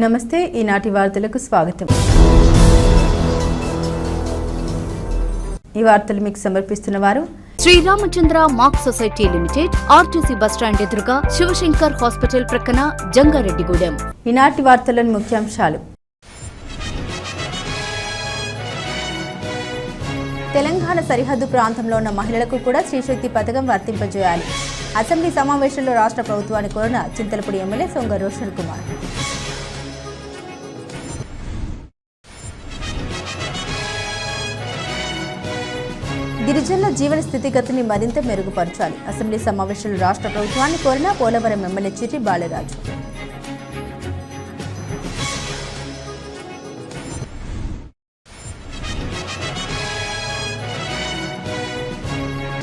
నమస్తే ఈనాటి వార్తలకు స్వాగతం। ఈ వార్తలు మీకు సమర్పిస్తున్న వారు Shri Ramachandra mark society limited, RTC bus stand ఎదురుగా, శివశంకర్ హాస్పిటల్ ప్రక్కన, జంగారెడ్డిగూడెం। ఈనాటి వార్తలను ముఖ్యాంశాలు। తెలంగాణ సరిహద్దు ప్రాంతంలో ఉన్న మహిళలకు కూడా శ్రీశక్తి పథకం వర్తింపజేయాలి। అసెంబ్లీ సమావేశంలో రాష్ట్ర ప్రభుత్వాన్ని కోరిన చింతలపూడి ఎమ్మెల్యే సొంగ రోషన్ కుమార్। గిరిజనుల జీవన స్థితిగతిని మరింత మెరుగుపరచాలి। అసెంబ్లీ సమావేశంలో రాష్ట్ర ప్రభుత్వాన్ని కోరిన పోలవరం ఎమ్మెల్యే చిర్రి బాలరాజు।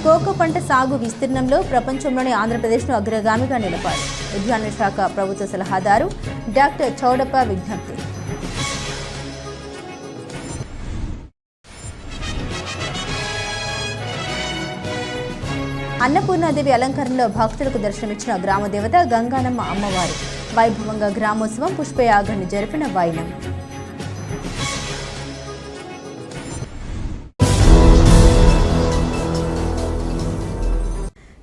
కోకో పంట సాగు విస్తీర్ణంలో ప్రపంచంలోని ఆంధ్రప్రదేశ్ను అగ్రగామిగా నిలపాలి। ఉద్యాన శాఖ ప్రభుత్వ సలహాదారు డాక్టర్ చౌడప్ప విజ్ఞప్తి। అన్నపూర్ణాదేవి అలంకరణలో భక్తులకు దర్శనమిచ్చిన గ్రామ దేవత గంగానమ్మ అమ్మవారు। వైభవంగా గ్రామోత్సవం పుష్పయాగాన్ని జరిపిన వైనం।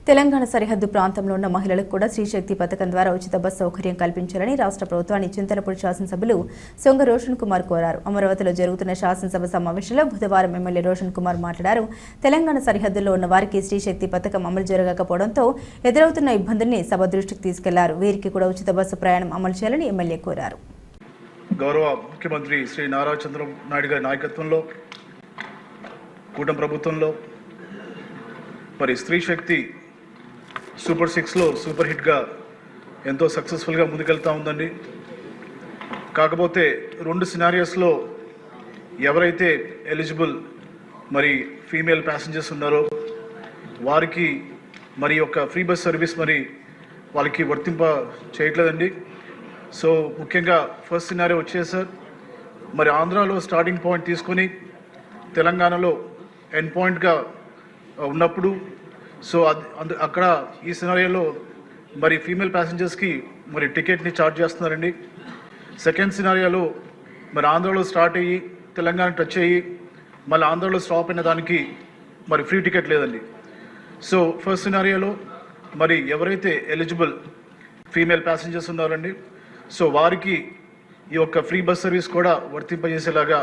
తెలంగాణ సరిహద్దు ప్రాంతంలో ఉన్న మహిళలకు కూడా శ్రీశక్తి పథకం ద్వారా ఉచిత బస్ సౌకర్యం కల్పించాలని రాష్ట్ర ప్రభుత్వాన్ని చింతలపూడి శాసనసభ్యులు సొంగ రోషన్ కుమార్ కోరారు। అమరావతిలో జరుగుతున్న శాసనసభ సమావేశంలో బుధవారం ఎమ్మెల్యే రోషన్ కుమార్ మాట్లాడారు। తెలంగాణ సరిహద్దులో ఉన్న వారికి శ్రీశక్తి పథకం అమలు జరగకపోవడంతో ఎదురవుతున్న ఇబ్బందుల్ని సభ దృష్టికి తీసుకెళ్లారు। వీరికి కూడా ఉచిత బస్సు ప్రయాణం అమలు చేయాలని ఎమ్మెల్యే కోరారు। గౌరవ ముఖ్యమంత్రి శ్రీ నారా చంద్రబాబు నాయుడు గారి నాయకత్వంలో కూటమి ప్రభుత్వంలో మరి స్త్రీశక్తి సూపర్ 6లో సూపర్ హిట్గా ఎంతో సక్సెస్ఫుల్గా ముందుకెళ్తూ ఉందండి। కాకపోతే రెండు సినారియోస్లో ఎవరైతే ఎలిజిబుల్ మరి ఫీమేల్ ప్యాసింజర్స్ ఉన్నారో వారికి మరి యొక్క ఫ్రీ బస్ సర్వీస్ మరి వాళ్ళకి వర్తింప చేయట్లేదండి। సో ముఖ్యంగా ఫస్ట్ సినారియో వచ్చేది సార్, మరి ఆంధ్రాలో స్టార్టింగ్ పాయింట్ తీసుకొని తెలంగాణలో ఎండ్ పాయింట్గా ఉన్నప్పుడు సో అక్కడ ఈ సినారియోలో మరి ఫీమేల్ ప్యాసింజర్స్కి మరి టికెట్ని ఛార్జ్ చేస్తున్నారండి। సెకండ్ సినారియోలో మరి ఆంధ్రాలో స్టార్ట్ అయ్యి తెలంగాణ టచ్ అయ్యి మళ్ళీ ఆంధ్రాలో స్టాప్ అయిన దానికి మరి ఫ్రీ టికెట్ లేదండి। సో ఫస్ట్ సినారియోలో మరి ఎవరైతే ఎలిజిబుల్ ఫీమేల్ ప్యాసింజర్స్ ఉన్నారండి సో వారికి ఈ యొక్క ఫ్రీ బస్ సర్వీస్ కూడా వర్తింపజేసేలాగా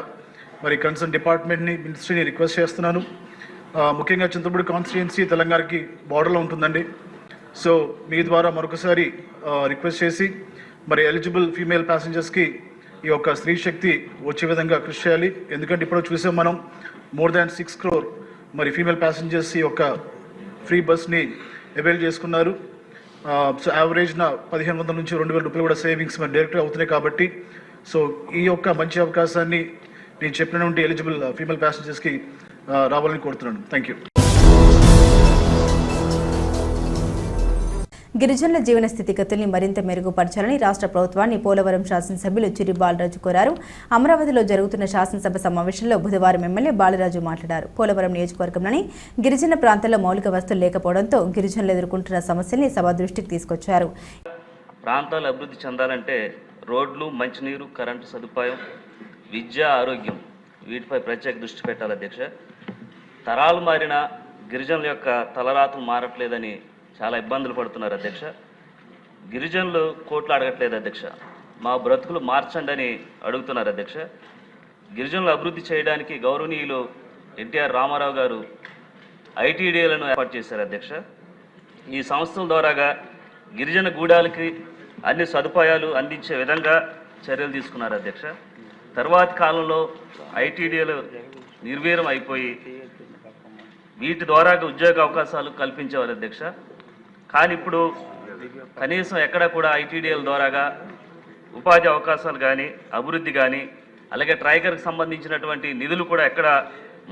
మరి కన్సర్న్ డిపార్ట్మెంట్ని మినిస్ట్రీని రిక్వెస్ట్ చేస్తున్నాను। ముఖ్యంగా చింతలపూడి కాన్స్టిట్యుయెన్సీ తెలంగాణకి బార్డర్లో ఉంటుందండి। సో మీ ద్వారా మరొకసారి రిక్వెస్ట్ చేసి మరి ఎలిజిబుల్ ఫీమేల్ ప్యాసింజర్స్కి ఈ యొక్క స్త్రీ శక్తి వచ్చే విధంగా కృషి చేయాలి। ఎందుకంటే ఇప్పుడు చూసాం మనం మోర్ దాన్ 6 crore మరి ఫీమేల్ ప్యాసింజర్స్ ఈ యొక్క ఫ్రీ బస్ని అవైల్ చేసుకున్నారు। సో యావరేజ్న 1500 నుంచి 2000 రూపాయలు కూడా సేవింగ్స్ మరి డైరెక్ట్గా అవుతున్నాయి కాబట్టి సో ఈ యొక్క మంచి అవకాశాన్ని నేను చెప్పినటువంటి ఎలిజిబుల్ ఫీమేల్ ప్యాసింజర్స్కి రావాలని కోరుతున్నాను। Thank you. గిరిజనుల జీవన స్థితిగతుల్ని మరింత మెరుగుపరచాలని రాష్ట్ర ప్రభుత్వాన్ని పోలవరం శాసనసభ్యులు చిర్రి బాలరాజు కోరారు। అమరావతిలో జరుగుతున్న శాసనసభ సమావేశంలో బుధవారం ఎమ్మెల్యే బాలరాజు మాట్లాడారు। పోలవరం నియోజకవర్గంలోని గిరిజన ప్రాంతాల్లో మౌలిక వసతులు లేకపోవడంతో గిరిజనులు ఎదుర్కొంటున్న సమస్యల్ని సభ దృష్టికి తీసుకొచ్చారు। ప్రాంతాలు అభివృద్ధి చెందాలంటే రోడ్లు, మంచినీరు, కరెంటు సదుపాయం, విద్య, ఆరోగ్యం వీటిపై ప్రత్యేక దృష్టి పెట్టాలి అధ్యక్ష। తరాలు మారిన గిరిజనుల యొక్క తలరాతలు మారట్లేదని చాలా ఇబ్బందులు పడుతున్నారు అధ్యక్ష। గిరిజనులు కోట్లు అడగట్లేదు అధ్యక్ష, మా బ్రతుకులు మార్చండి అని అడుగుతున్నారు అధ్యక్ష। గిరిజనులు అభివృద్ధి చేయడానికి గౌరవనీయులు ఎన్టీఆర్ రామారావు గారు ఐటీడీఏలను ఏర్పాటు చేశారు అధ్యక్ష। ఈ సంస్థల ద్వారాగా గిరిజన గూడాలకి అన్ని సదుపాయాలు అందించే విధంగా చర్యలు తీసుకున్నారు అధ్యక్ష। తర్వాతి కాలంలో ఐటీడీఏలు నిర్వీర్యం అయిపోయి వీటి ద్వారా ఉద్యోగ అవకాశాలు కల్పించేవారు అధ్యక్ష। కానీ ఇప్పుడు కనీసం ఎక్కడ కూడా ఐటీడీఎల్ ద్వారాగా ఉపాధి అవకాశాలు కానీ, అభివృద్ధి కానీ, అలాగే ట్రైగర్కి సంబంధించినటువంటి నిధులు కూడా ఎక్కడ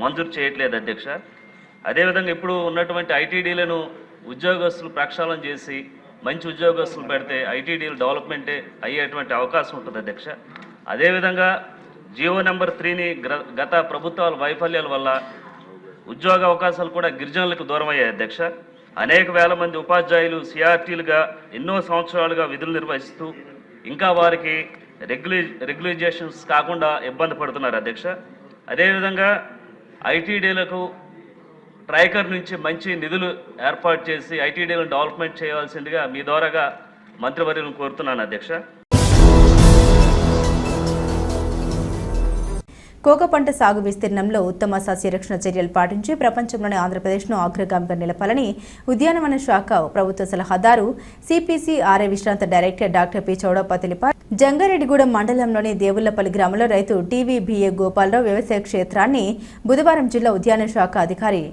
మంజూరు చేయట్లేదు అధ్యక్ష। అదేవిధంగా ఇప్పుడు ఉన్నటువంటి ఐటీడీలను ఉద్యోగస్తులు ప్రక్షాళన చేసి మంచి ఉద్యోగస్తులు పెడితే ఐటీడీలు డెవలప్మెంటే అయ్యేటువంటి అవకాశం ఉంటుంది అధ్యక్ష। అదేవిధంగా జీవో నెంబర్ 3ని గత ప్రభుత్వాల వైఫల్యాల వల్ల ఉద్యోగ అవకాశాలు కూడా గిరిజనులకు దూరం అయ్యాయి అధ్యక్ష। అనేక వేల మంది ఉపాధ్యాయులు సిఆర్టీలుగా ఎన్నో సంవత్సరాలుగా విధులు నిర్వహిస్తూ ఇంకా వారికి రెగ్యులైజేషన్స్ కాకుండా ఇబ్బంది పడుతున్నారు అధ్యక్ష. అదేవిధంగా ఐటీడీలకు ట్రైకర్ నుంచి మంచి నిధులు ఏర్పాటు చేసి ఐటీడీలను డెవలప్మెంట్ చేయవలసిందిగా మీ ద్వారాగా మంత్రివర్యులను కోరుతున్నాను అధ్యక్ష. కోక పంట సాగు విస్తీర్ణంలో ఉత్తమ సస్యరక్షణ చర్యలు పాటించి ప్రపంచంలోని ఆంధ్రప్రదేశ్ను అగ్రగామిగా నిలపాలని ఉద్యానవన శాఖ ప్రభుత్వ సలహాదారు సిపిసిఆర్ఐ విశ్రాంత డైరెక్టర్ డాక్టర్ పి చౌడప్ప తెలిపారు. జంగారెడ్డిగూడెం మండలంలోని దేవుళ్లపల్లి గ్రామంలో రైతు టీవీబీఏ గోపాలరావు వ్యవసాయ క్షేత్రాన్ని బుధవారం జిల్లా ఉద్యాన శాఖ అధికారి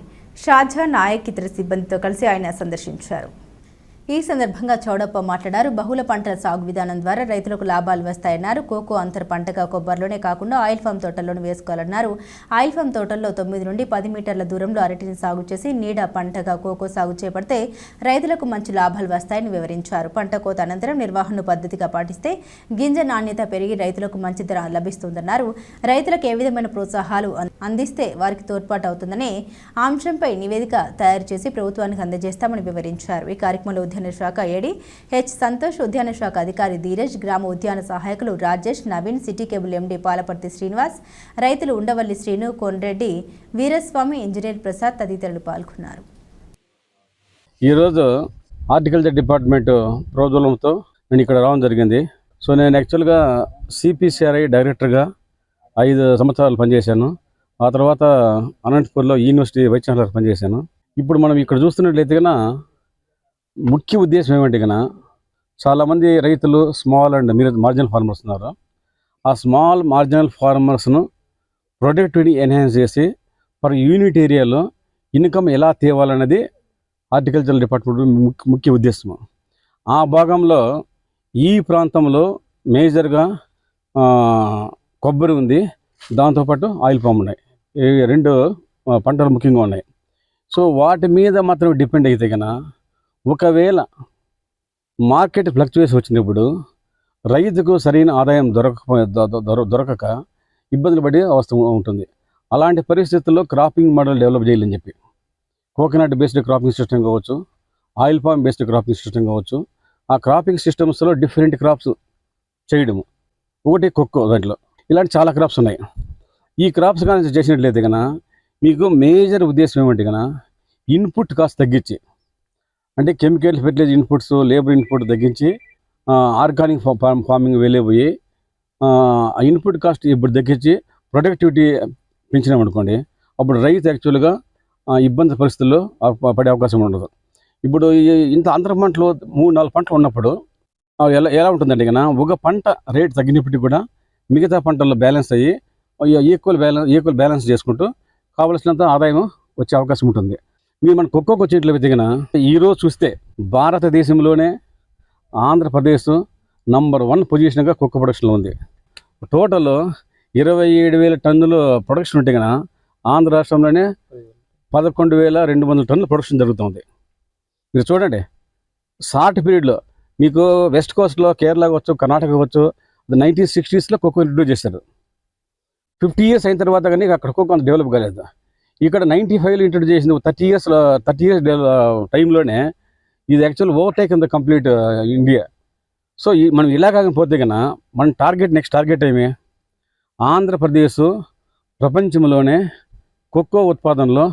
షాజా నాయక్ ఇతర సిబ్బందితో కలిసి ఆయన సందర్శించారు. ఈ సందర్భంగా చౌడప్ప మాట్లాడారు. బహుళ పంటల సాగు విధానం ద్వారా రైతులకు లాభాలు వస్తాయన్నారు. కోకో అంతర పంటగా కొబ్బరిలోనే కాకుండా ఆయిల్ ఫామ్ తోటల్లోనూ వేసుకోవాలన్నారు. ఆయిల్ ఫామ్ తోటల్లో 9 నుండి 10 మీటర్ల దూరంలో అరటిని సాగు చేసి నీడ పంటగా కోకో సాగు చేపడితే రైతులకు మంచి లాభాలు వస్తాయని వివరించారు. పంట కోత అనంతరం నిర్వహణను పద్ధతిగా పాటిస్తే గింజ నాణ్యత పెరిగి రైతులకు మంచి ధర లభిస్తుందన్నారు. రైతులకు ఏ విధమైన ప్రోత్సాహాలు అందిస్తే వారికి తోడ్పాటు అవుతుందనే అంశంపై నివేదిక తయారు చేసి ప్రభుత్వానికి అందజేస్తామని వివరించారు. ఈ కార్యక్రమంలో ఉద్యాన శాఖ ఏడి హెచ్ సంతోష్, ఉద్యాన శాఖ అధికారి ధీరజ్, గ్రామ ఉద్యాన సహాయకులు Rajesh, Naveen, city cable MD Palaparthi Srinivas, రైతులు ఉండవల్లి శ్రీను, కోన్రెడ్డి, వీరస్వామి, ఇంజనీర్ ప్రసాద్ తదితరులు పాల్గొన్నారు. ఈరోజు హార్టికల్చర్ డిపార్ట్మెంట్ ప్రోద్బలంతో నేను ఇక్కడ రావడం జరిగింది. సో నేను యాక్చువల్గా సిపిసిఆర్ఐ డైరెక్టర్గా 5 సంవత్సరాలు పనిచేశాను. ఆ తర్వాత అనంతపూర్లో యూనివర్సిటీ వైస్ ఛాన్సలర్ పనిచేశాను. ఇప్పుడు మనం ఇక్కడ చూస్తున్నట్లయితే కన్నా ముఖ్య ఉద్దేశం ఏమంటే కన్నా చాలామంది రైతులు స్మాల్ అండ్ మార్జినల్ ఫార్మర్స్ ఉన్నారు. ఆ స్మాల్ మార్జినల్ ఫార్మర్స్ను ప్రొడక్టివిటీ ఎన్హాన్స్ చేసి పర్ యూనిట్ ఏరియాలో ఇన్కమ్ ఎలా తేవాలన్నది హార్టికల్చర్ డిపార్ట్మెంట్ ముఖ్య ఉద్దేశం. ఆ భాగంలో ఈ ప్రాంతంలో మేజర్గా కొబ్బరి ఉంది, దాంతోపాటు ఆయిల్ పామ్ ఉన్నాయి. ఈ 2 పంటలు ముఖ్యంగా ఉన్నాయి. సో వాటి మీద మాత్రం డిపెండ్ అయితే కన్నా ఒకవేళ మార్కెట్ ఫ్లక్చువేషన్ వచ్చినప్పుడు రైతుకు సరైన ఆదాయం దొరకక ఇబ్బందులు పడే అవస్థ ఉంటుంది. అలాంటి పరిస్థితుల్లో క్రాపింగ్ మోడల్ డెవలప్ చేయాలని చెప్పి కోకోనట్ బేస్డ్ క్రాపింగ్ సిస్టమ్ కావచ్చు, oil palm based cropping system కావచ్చు. ఆ క్రాపింగ్ సిస్టమ్స్లో డిఫరెంట్ క్రాప్స్ చేయడము, ఒకటి కొక్కో, దాంట్లో ఇలాంటి చాలా క్రాప్స్ ఉన్నాయి. ఈ క్రాప్స్ కానీ చేసినట్లయితే కన్నా మీకు మేజర్ ఉద్దేశం ఏమంటే కన్నా ఇన్పుట్ కాస్ట్ తగ్గించి, అంటే chemical fertiliser inputs, labour input తగ్గించి ఆర్గానిక్ ఫార్మింగ్ వెళ్ళిపోయి ఆ ఇన్పుట్ కాస్ట్ ఇప్పుడు తగ్గించి ప్రొడక్టివిటీ పెంచినామనుకోండి, అప్పుడు రైతు యాక్చువల్గా ఇబ్బంది పరిస్థితుల్లో పడే అవకాశం ఉండదు. ఇప్పుడు ఇంత అంతర పంటలు 3-4 పంటలు ఉన్నప్పుడు ఎలా ఉంటుందంటే కన్నా ఒక పంట రేట్ తగ్గినప్పటికీ కూడా మిగతా పంటల్లో బ్యాలెన్స్ అయ్యి ఈక్వల్ బ్యాలెన్స్ చేసుకుంటూ కావలసినంత ఆదాయం వచ్చే అవకాశం ఉంటుంది. మీరు మన కొక్కోకి వచ్చేట్లయితే కన్నా ఈరోజు చూస్తే భారతదేశంలోనే ఆంధ్రప్రదేశ్ నంబర్ 1 పొజిషన్గా కొక్కో ప్రొడక్షన్లో ఉంది. టోటల్ 27,000 టన్నులు ప్రొడక్షన్ ఉంటే కన్నా ఆంధ్ర రాష్ట్రంలోనే 11,200 టన్నుల ప్రొడక్షన్ జరుగుతుంది. మీరు చూడండి, షార్ట్ పీరియడ్లో మీకు వెస్ట్ కోస్ట్లో కేరళ కావచ్చు, కర్ణాటక కావచ్చు, 1960s కొక్కో ఇంట్రడ్యూస్ చేశారు. 50 years అయిన తర్వాత కానీ అక్కడ కొక్కో అంత డెవలప్ కాలేదు. ఇక్కడ 95లో ఇంట్రడ్యూస్ చేసింది. 30 years టైంలోనే ఇది actual overtake in the complete India. So మనం ఇలా కాకపోతే కన్నా మన నెక్స్ట్ టార్గెట్ ఏమి, ఆంధ్రప్రదేశ్ ప్రపంచంలోనే కొక్కో ఉత్పాదనలో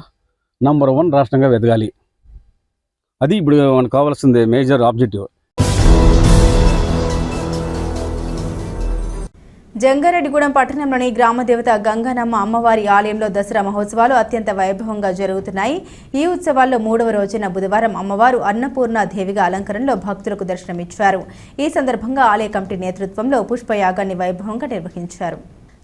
నంబర్ 1 రాష్ట్రంగా ఎదగాలి. అది ఇప్పుడు మనకు కావాల్సింది మేజర్ ఆబ్జెక్టివ్. జంగారెడ్డిగూడెం పట్టణంలోని గ్రామదేవత గంగనమ్మ అమ్మవారి ఆలయంలో దసరా మహోత్సవాలు అత్యంత వైభవంగా జరుగుతున్నాయి. ఈ ఉత్సవాల్లో 3వ రోజున బుధవారం అమ్మవారు అన్నపూర్ణ దేవిగా అలంకరణలో భక్తులకు దర్శనమిచ్చారు. ఈ సందర్భంగా ఆలయ కమిటీ నేతృత్వంలో పుష్పయాగాన్ని వైభవంగా నిర్వహించారు.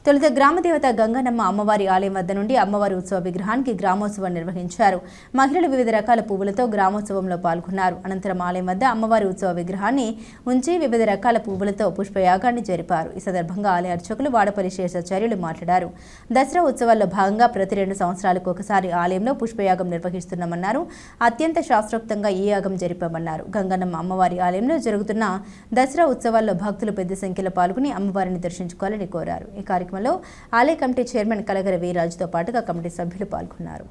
తొలుత గ్రామదేవత గంగనమ్మ అమ్మవారి ఆలయం వద్ద నుండి అమ్మవారి ఉత్సవ విగ్రహానికి గ్రామోత్సవం నిర్వహించారు. మహిళలు వివిధ రకాల పువ్వులతో గ్రామోత్సవంలో పాల్గొన్నారు. అనంతరం ఆలయం వద్ద అమ్మవారి ఉత్సవ విగ్రహాన్ని ఉంచి వివిధ రకాల పువ్వులతో పుష్పయాగాన్ని జరిపారు. ఈ సందర్భంగా ఆలయ అర్చకులు వాడపల్లి శేషాచార్యులు మాట్లాడారు. దసరా ఉత్సవాల్లో భాగంగా ప్రతి 2 సంవత్సరాలకు ఒకసారి ఆలయంలో పుష్పయాగం నిర్వహిస్తున్నామన్నారు. అత్యంత శాస్త్రోక్తంగా ఈ యాగం జరిపామన్నారు. గంగనమ్మ అమ్మవారి ఆలయంలో జరుగుతున్న దసరా ఉత్సవాల్లో భక్తులు పెద్ద సంఖ్యలో పాల్గొని అమ్మవారిని దర్శించుకోవాలని కోరారు. ఈ కార్యక్రమంలో ఆలయ కమిటీ చైర్మన్ కలగర వీరాజుతో పాటుగా కమిటీ సభ్యులు పాల్గొన్నారు.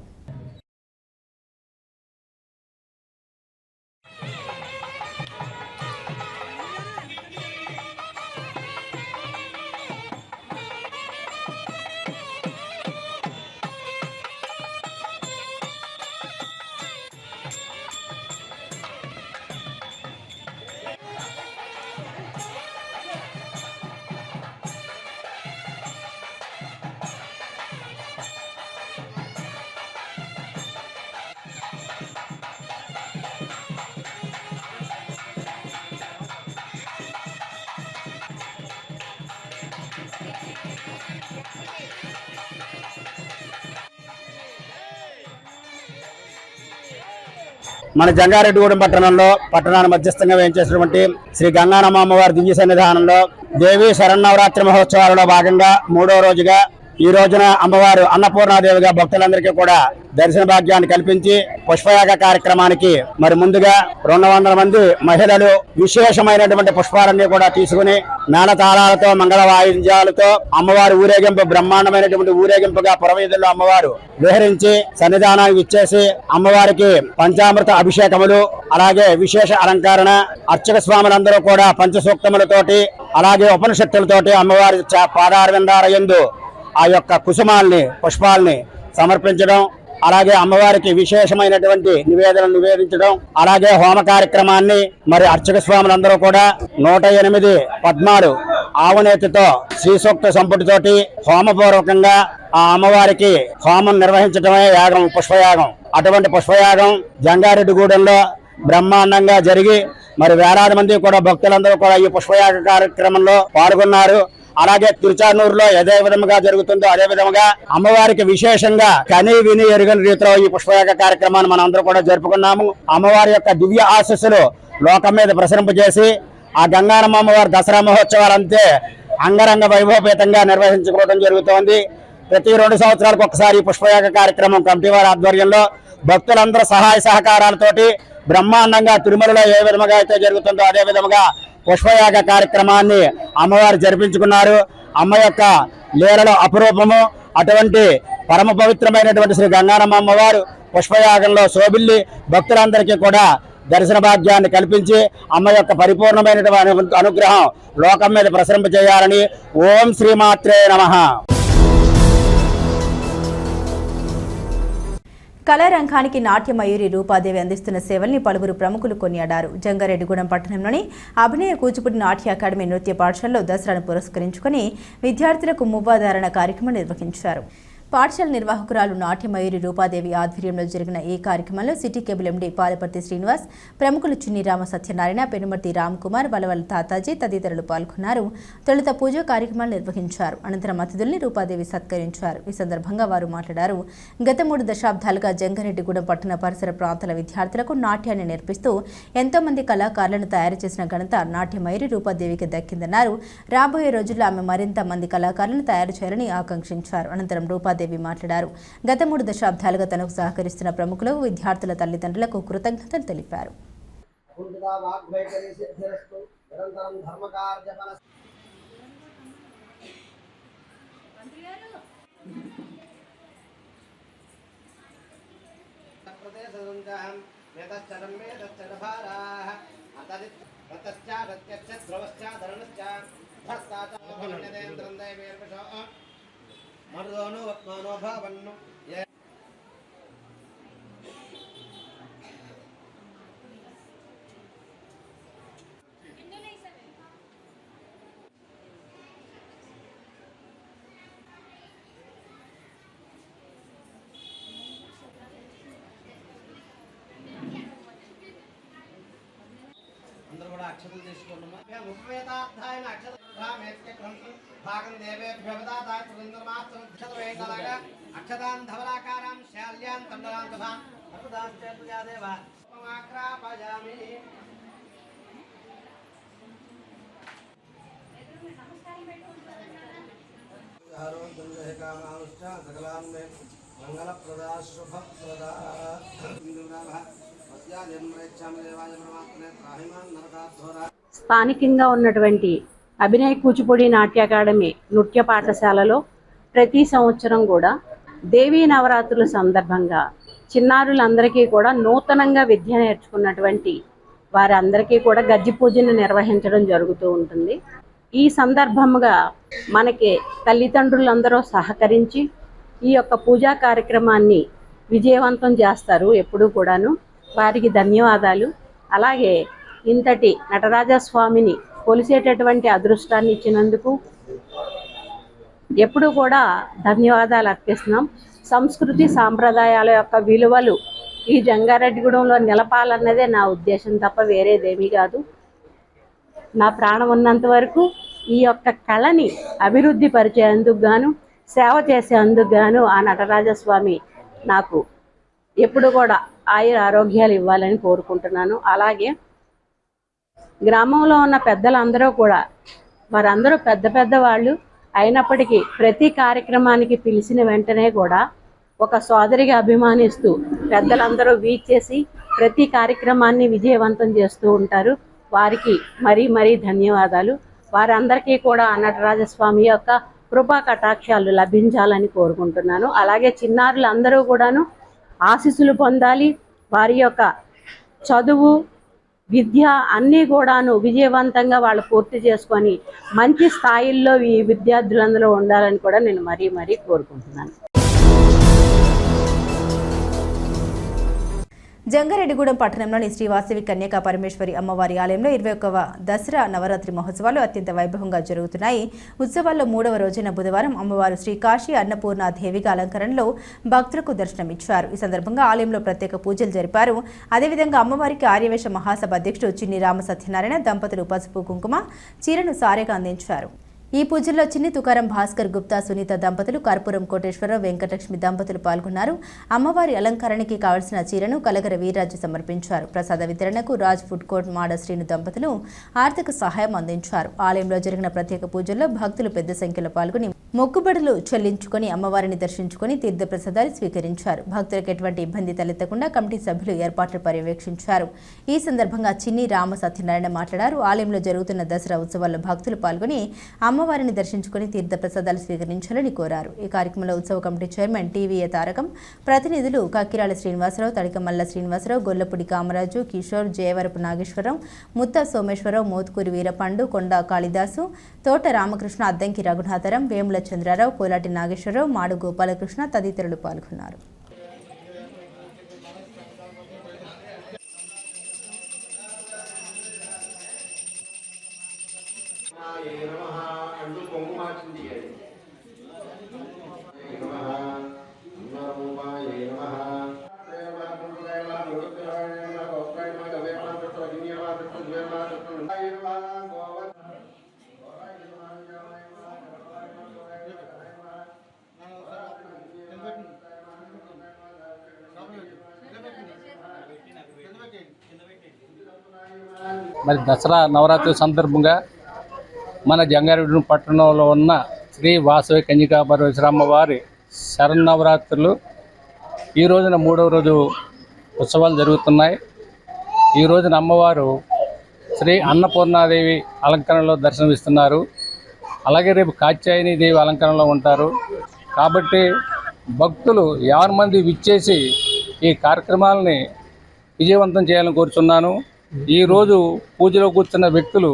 మన జంగారెడ్డిగూడెం పట్టణాన్ని మధ్యస్థంగా వేయించేసినటువంటి శ్రీ గంగానమ్మ అమ్మవారి దివ్య సన్నిధానంలో దేవీ శరన్నవరాత్రి మహోత్సవాలలో భాగంగా 3వ రోజుగా ఈ రోజున అమ్మవారు అన్నపూర్ణాదేవిగా భక్తులందరికీ కూడా దర్శన భాగ్యాన్ని కల్పించి పుష్పయాగ కార్యక్రమానికి మరి ముందుగా 200 మంది మహిళలు విశేషమైనటువంటి పుష్పాలన్నీ కూడా తీసుకుని మేళతాళాలతో మంగళ వాయిద్యాలతో అమ్మవారి ఊరేగింపు బ్రహ్మాండమైనటువంటి ఊరేగింపుగా పురవీధుల్లో అమ్మవారు విహరించి సన్నిధానానికి ఇచ్చేసి అమ్మవారికి పంచామృత అభిషేకములు అలాగే విశేష అలంకరణ అర్చక స్వాములందరూ కూడా పంచసూక్తములతోటి అలాగే ఉపనిషత్తులతోటి అమ్మవారి పాదారవిందారయందు ఆ యొక్క కుసుమాల్ని పుష్పాల్ని సమర్పించడం అలాగే అమ్మవారికి విశేషమైనటువంటి నివేదించడం అలాగే హోమ కార్యక్రమాన్ని మరి అర్చక స్వాములందరూ కూడా 108 పద్మాలు ఆవునేతితో శ్రీ సూక్త సంపుటితోటి హోమపూర్వకంగా ఆ అమ్మవారికి హోమం నిర్వహించడమే యాగం పుష్పయాగం. అటువంటి పుష్పయాగం జంగారెడ్డిగూడెంలో బ్రహ్మాండంగా జరిగి మరి వేలాది మంది కూడా భక్తులందరూ కూడా ఈ పుష్పయాగ కార్యక్రమంలో పాల్గొన్నారు. అలాగే తిరుచానూరులో అదే విధంగా జరుగుతుందో అదే విధంగా అమ్మవారికి విశేషంగా కని విని ఎరుగని రీతిలో ఈ పుష్పయాగ కార్యక్రమాన్ని మనం అందరూ కూడా జరుపుకున్నాము. అమ్మవారి యొక్క దివ్య ఆశీస్సులు లోకం మీద ప్రసరింపజేసి ఆ గంగానమ్మ అమ్మవారి దసరా మహోత్సవాలంతే అంగరంగ వైభవపేతంగా నిర్వహించుకోవడం జరుగుతోంది. ప్రతి 2 సంవత్సరాలకు ఒకసారి పుష్పయాగ కార్యక్రమం కమిటీ వారి ఆధ్వర్యంలో భక్తులందరూ సహాయ సహకారాలతోటి బ్రహ్మాండంగా తిరుమలలో ఏ విధంగా అయితే జరుగుతుందో అదే విధంగా పుష్పయాగ కార్యక్రమాన్ని అమ్మవారు జరిపించుకున్నారు. అమ్మ యొక్క లీలలో అపురూపము. అటువంటి పరమ పవిత్రమైనటువంటి శ్రీ గంగానమ్మ అమ్మవారు పుష్పయాగంలో శోభిల్లి భక్తులందరికీ కూడా దర్శన భాగ్యాన్ని కల్పించి అమ్మ యొక్క పరిపూర్ణమైనటువంటి అనుగ్రహం లోకం మీద ప్రసరింపజేయాలని ఓం శ్రీమాత్రే నమః. కళారంగానికి నాట్యమయూరి రూపాదేవి అందిస్తున్న సేవల్ని పలువురు ప్రముఖులు కొనియాడారు. జంగారెడ్డిగూడెం పట్టణంలోని అభినయ కూచిపూడి నాట్య అకాడమీ నృత్య పాఠశాలలో దసరాను పురస్కరించుకుని విద్యార్థులకు మువ్వాధారణ కార్యక్రమం నిర్వహించారు. పాఠశాల నిర్వాహకురాలు నాట్యమయూరి రూపాదేవి ఆధ్వర్యంలో జరిగిన ఈ కార్యక్రమంలో city cable MD Palaparthi Srinivas, ప్రముఖులు చున్ని రామ సత్యనారాయణ, పెనుమర్తి రామ్కుమార్, వలవల్ తాతాజీ తదితరులు పాల్గొన్నారు. తొలుత పూజ కార్యక్రమాలు నిర్వహించారు. అనంతరం అతిథుల్ని రూపాదేవి సత్కరించారు. ఈ సందర్భంగా వారు మాట్లాడారు. గత 3 దశాబ్దాలుగా జంగారెడ్డిగూడెం పట్టణ పరిసర ప్రాంతాల విద్యార్థులకు నాట్యాన్ని నేర్పిస్తూ ఎంతో మంది కళాకారులను తయారు చేసిన ఘనత నాట్యమయూరి రూపాదేవికి దక్కిందన్నారు. రాబోయే రోజుల్లో ఆమె మరింత మంది కళాకారులను తయారు చేయాలని ఆకాంక్షించారు. అనంతరం రూపాదేవి మాట్లాడారు. గత 3 దశాబ్దాలుగా తనకు సహకరిస్తున్న ప్రముఖులకు, విద్యార్థుల తల్లిదండ్రులకు కృతజ్ఞతలు తెలిపారు. మరుదోను వత్మానో భావన్ను అందరూ కూడా అక్షతలు తీసుకున్నామా. ఉపవేదాధ్యాయన భాగం దేవేభ్యవదాతాయ ప్రతింద్రమాత్రమక్షతవేదలాగా అక్షతాన్ ధవలాకారాం శాల్యాన్ తండలాన్ తథా అర్పదాశ్చర్యాదేవ ఉపమాక్రాపయామి. ఆరోగ్యంకామానుష్ఠ సకలాన్ మే మంగళప్రదా శుభప్రదా స్థానికంగా ఉన్నటువంటి అభినయ కూచిపూడి నాట్య అకాడమీ నృత్య పాఠశాలలో ప్రతి సంవత్సరం కూడా దేవీ నవరాత్రుల సందర్భంగా చిన్నారులందరికీ కూడా నూతనంగా విద్య నేర్చుకున్నటువంటి వారందరికీ కూడా గజ్జి పూజను నిర్వహించడం జరుగుతూ ఉంటుంది. ఈ సందర్భంగా మనకి తల్లిదండ్రులందరూ సహకరించి ఈ యొక్క పూజా కార్యక్రమాన్ని విజయవంతం చేస్తారు. ఎప్పుడూ కూడాను వారికి ధన్యవాదాలు. అలాగే ఇంతటి నటరాజస్వామిని కొలిసేటటువంటి అదృష్టాన్ని ఇచ్చినందుకు ఎప్పుడు కూడా ధన్యవాదాలు అర్పిస్తున్నాం. సంస్కృతి సాంప్రదాయాల యొక్క విలువలు ఈ జంగారెడ్డిగూడెంలో నిలపాలన్నదే నా ఉద్దేశం తప్ప వేరేదేమీ కాదు. నా ప్రాణం ఉన్నంత వరకు ఈ యొక్క కళని అభివృద్ధి పరిచేందుకు గాను, సేవ చేసేందుకు గాను ఆ నటరాజస్వామి నాకు ఎప్పుడు కూడా ఆయుర ఆరోగ్యాలు ఇవ్వాలని కోరుకుంటున్నాను. అలాగే గ్రామంలో ఉన్న పెద్దలందరూ కూడా, వారందరూ పెద్ద వాళ్ళు అయినప్పటికీ ప్రతి కార్యక్రమానికి పిలిచిన వెంటనే కూడా ఒక సోదరిగా అభిమానిస్తూ పెద్దలందరూ వీచేసి ప్రతి కార్యక్రమాన్ని విజయవంతం చేస్తూ ఉంటారు. వారికి మరీ ధన్యవాదాలు. వారందరికీ కూడా నటరాజస్వామి యొక్క కృపా కటాక్షాలు లభించాలని కోరుకుంటున్నాను. అలాగే చిన్నారులు అందరూ కూడాను ఆశీస్సులు పొందాలి. వారి యొక్క చదువు, విద్య అన్నీ కూడాను విజయవంతంగా వాళ్ళు పూర్తి చేసుకొని మంచి స్థాయిల్లో ఈ విద్యార్థులందరూ ఉండాలని కూడా నేను మరీ కోరుకుంటున్నాను. జంగారెడ్డిగూడెం పట్టణంలోని శ్రీ వాసవి కన్యకా పరమేశ్వరి అమ్మవారి ఆలయంలో 21వ దసరా నవరాత్రి మహోత్సవాలు అత్యంత వైభవంగా జరుగుతున్నాయి. ఉత్సవాల్లో 3వ రోజైన బుధవారం అమ్మవారు శ్రీ కాశీ అన్నపూర్ణ దేవిగా అలంకరణలో భక్తులకు దర్శనమిచ్చారు. ఈ సందర్భంగా ఆలయంలో ప్రత్యేక పూజలు జరిపారు. అదేవిధంగా అమ్మవారికి ఆర్యవేశ మహాసభ అధ్యక్షుడు చిన్ని రామ సత్యనారాయణ దంపతులు పసుపు కుంకుమ చీరను సారెగా అందించారు. ఈ పూజల్లో చిన్ని తుకారం భాస్కర్ గుప్తా సునీత దంపతులు, కర్పూరం కోటేశ్వరరావు వెంకటలక్ష్మి దంపతులు పాల్గొన్నారు. అమ్మవారి అలంకరణకి కావలసిన చీరను కలగర వీర్రాజు సమర్పించారు. ప్రసాద వితరణకు రాజ్ ఫుడ్ కోర్ట్ మాడ శ్రీను దంపతులు ఆర్థిక సహాయం అందించారు. ఆలయంలో జరిగిన ప్రత్యేక పూజల్లో భక్తులు పెద్ద సంఖ్యలో పాల్గొని మొక్కుబడులు చెల్లించుకొని అమ్మవారిని దర్శించుకొని తీర్థప్రసాదాలు స్వీకరించారు. భక్తులకు ఎటువంటి ఇబ్బంది తలెత్తకుండా కమిటీ సభ్యులు ఏర్పాట్లు పర్యవేక్షించారు. ఈ సందర్భంగా చిన్ని రామ సత్యనారాయణ మాట్లాడారు. ఆలయంలో జరుగుతున్న దసరా ఉత్సవాల్లో భక్తులు పాల్గొని అమ్మవారిని దర్శించుకుని తీర్థప్రసాదాలు స్వీకరించాలని కోరారు. ఈ కార్యక్రమంలో ఉత్సవ కమిటీ చైర్మన్ టీవీఏ తారకం, ప్రతినిధులు కక్కిరాల శ్రీనివాసరావు, తడికమల్ల శ్రీనివాసరావు, గొల్లపూడి కామరాజు, కిషోర్, జయవరపు నాగేశ్వరరావు, ముత్తా సోమేశ్వరరావు, మోత్కూరి వీరపండు, కొండ కాళిదాసు, తోట రామకృష్ణ, అద్దంకి రఘునాథరం, వేముల చంద్రారావు, కోలాటి నాగేశ్వరరావు, మాడు గోపాలకృష్ణ తదితరులు పాల్గొన్నారు. మరి దసరా నవరాత్రి సందర్భంగా మన జంగారెడ్డి పట్టణంలో ఉన్న శ్రీ వాసవి కన్యకా పరమేశ్వరి అమ్మవారి శరన్నవరాత్రులు ఈ రోజున 3వ రోజు ఉత్సవాలు జరుగుతున్నాయి. ఈ రోజున అమ్మవారు శ్రీ అన్నపూర్ణాదేవి అలంకరణలో దర్శనమిస్తున్నారు. అలాగే రేపు కాత్యాయని దేవి అలంకరణలో ఉంటారు. కాబట్టి భక్తులు 50 మంది విచ్చేసి ఈ కార్యక్రమాలని విజయవంతం చేయాలని కోరుచున్నాను. ఈరోజు పూజలో కూర్చున్న వ్యక్తులు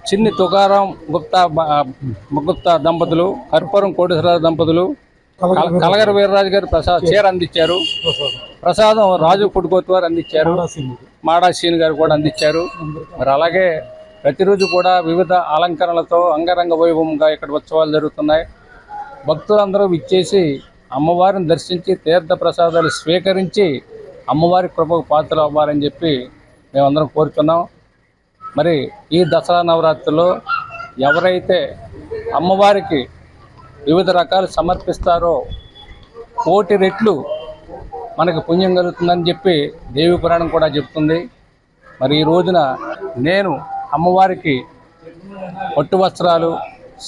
చిన్ని తుకారం గుప్తా దంపతులు, కర్పూరం కోటేశ్వరరావు దంపతులు, కలగర వీర్రాజు గారు చీర అందించారు. ప్రసాదం రాజు ఫుడ్ కోర్ట్ వారు అందించారు. మాడా శ్రీను గారు కూడా అందించారు. మరి అలాగే ప్రతిరోజు కూడా వివిధ అలంకరణలతో అంగరంగ వైభవంగా ఇక్కడ ఉత్సవాలు జరుగుతున్నాయి. భక్తులందరూ విచ్చేసి అమ్మవారిని దర్శించి తీర్థ ప్రసాదాలు స్వీకరించి అమ్మవారి కృపకు పాత్రలు అవ్వాలని చెప్పి మేమందరం కోరుతున్నాం. మరి ఈ దసరా నవరాత్రుల్లో ఎవరైతే అమ్మవారికి వివిధ రకాలు సమర్పిస్తారో 1,000 రెట్లు మనకు పుణ్యం కలుగుతుందని చెప్పి దేవి పురాణం కూడా చెప్తుంది. మరి ఈ రోజున నేను అమ్మవారికి పట్టు వస్త్రాలు,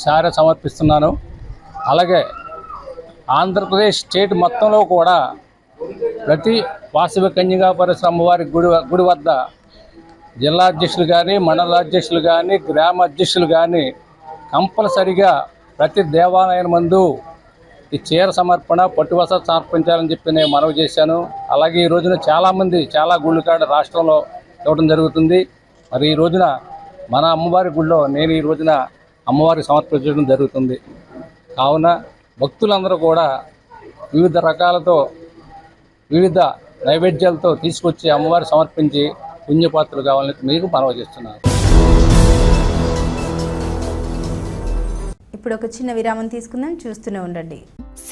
సారె సమర్పిస్తున్నాను. అలాగే ఆంధ్రప్రదేశ్ స్టేట్ మొత్తంలో కూడా ప్రతి వాసవి కన్యకా పరమేశ్వరి అమ్మవారి గుడి వద్ద జిల్లా అధ్యక్షులు కానీ, మండలాధ్యక్షులు కానీ, గ్రామ అధ్యక్షులు కానీ కంపల్సరిగా ప్రతి దేవాలయం ముందు ఈ చీర సమర్పణ, పట్టు వస్త్రాలు సమర్పించాలని చెప్పి నేను మనవి చేశాను. అలాగే ఈ రోజున చాలామంది చాలా గుళ్ళు కాడ రాష్ట్రంలో ఇవ్వడం జరుగుతుంది. మరి ఈ రోజున మన అమ్మవారి గుడిలో నేను ఈ రోజున అమ్మవారికి సమర్పించడం జరుగుతుంది. కావున భక్తులందరూ కూడా వివిధ రకాలతో వివిధ నైవేద్యాలతో తీసుకొచ్చి అమ్మవారి సమర్పించి పుణ్యపాత్రలు కావాలని మీకు మనవి చేస్తున్నాను. ఇప్పుడు ఒక చిన్న విరామం తీసుకుందాం, చూస్తూనే ఉండండి.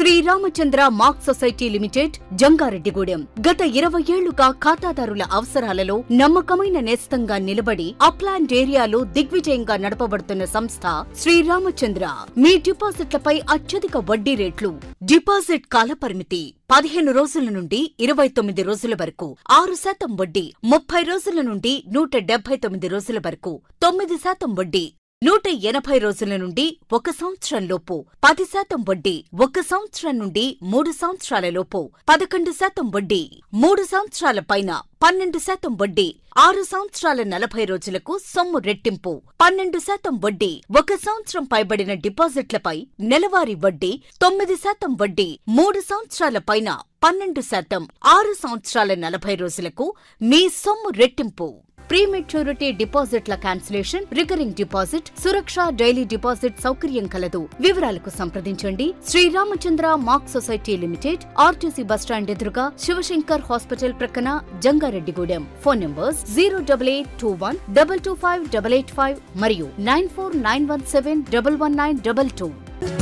Sriramachandra mark society limited, Jangareddygudem. గత 20 ఏళ్లుగా ఖాతాదారుల అవసరాలలో నమ్మకమైన నేస్తంగా నిలబడి అప్లాండ్ ఏరియాలో దిగ్విజయంగా నడపబడుతున్న సంస్థ శ్రీరామచంద్ర. మీ డిపాజిట్లపై అత్యధిక వడ్డీ రేట్లు, డిపాజిట్ కాలపరిమితి 15 రోజుల నుండి 29 రోజుల వరకు, 6% వడ్డీ, 30 రోజుల నుండి 179 రోజుల వరకు, 9% వడ్డీ, 180 రోజుల నుండి 1 సంవత్సరం లోపు, 10% వడ్డీ, 1 సంవత్సరం నుండి 3 సంవత్సరాల లోపు, 11% వడ్డీ, 3 సంవత్సరాల పైన 12% వడ్డీ, 6 సంవత్సరాల 40 రోజులకు సొమ్ము రెట్టింపు, 12% వడ్డీ, 1 సంవత్సరం పైబడిన డిపాజిట్లపై నెలవారీ వడ్డీ, 9% వడ్డీ, 3 సంవత్సరాల పైన 12%, 6 సంవత్సరాల 40 రోజులకు మీ సొమ్ము రెట్టింపు. ప్రీమెచ్యూరిటీ డిపాజిట్ల cancellation, recurring deposit, Suraksha daily deposit సౌకర్యం కలదు. వివరాలకు సంప్రదించండి. Sriramachandra mark society limited, RTC bus stand ఎదురుగా, శివశంకర్ హాస్పిటల్ ప్రక్కన, జంగారెడ్డిగూడెం. ఫోన్ నంబర్స్ 08821 225 885 మరియు 9491711922.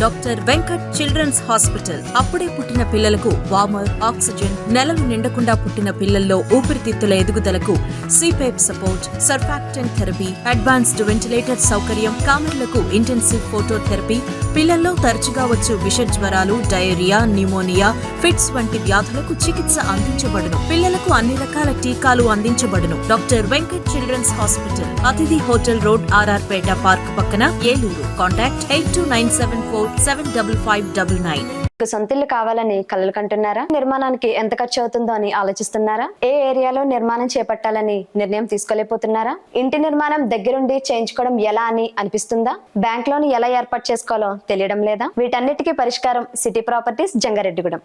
Doctor Venkat children's hospital. అప్పుడే పుట్టిన పిల్లలకు వార్మర్, ఆక్సిజన్, నెలలు నిండకుండా పుట్టిన పిల్లల్లో ఊపిరితిత్తుల ఎదుగుదలకు CPAP support, surfactant therapy, advanced ventilator సౌకర్యం, కామెర్లకు ఇంటెన్సివ్ ఫోటోథెరపీ, పిల్లల్లో తరచుగా వచ్చు విష జ్వరాలు, డయేరియా, న్యూమోనియా, ఫిట్స్ వంటి వ్యాధులకు చికిత్స అందించబడును. పిల్లలకు అన్ని రకాల టీకాలు అందించబడును. డాక్టర్ వెంకట్ చిల్డ్రన్స్ హాస్పిటల్, అతిథి హోటల్ రోడ్, ఆర్ఆర్ పేట పార్క్ పక్కన, ఏలూరు. కాంటాక్ట్ 8297475599. సొంతిల్లు కావాలని కలలు కంటున్నారా? నిర్మాణానికి ఎంత ఖర్చు అవుతుందో అని ఆలోచిస్తున్నారా? ఏ ఏరియాలో నిర్మాణం చేపట్టాలని నిర్ణయం తీసుకోలేకపోతున్నారా? ఇంటి నిర్మాణం దగ్గరుండి చేయించుకోవడం ఎలా అని అనిపిస్తుందా? బ్యాంక్ లోన్ ఎలా ఏర్పాటు చేసుకోవాలో తెలియడం లేదా? వీటన్నిటికీ పరిష్కారం city properties, Jangareddygudem.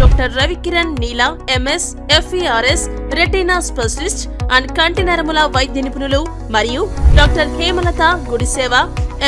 Doctor Ravikiran Neela, MS, FERS, retina specialist and కంటి నరముల వైద్య నిపుణులు మరియు doctor Hemalatha Gudiseva,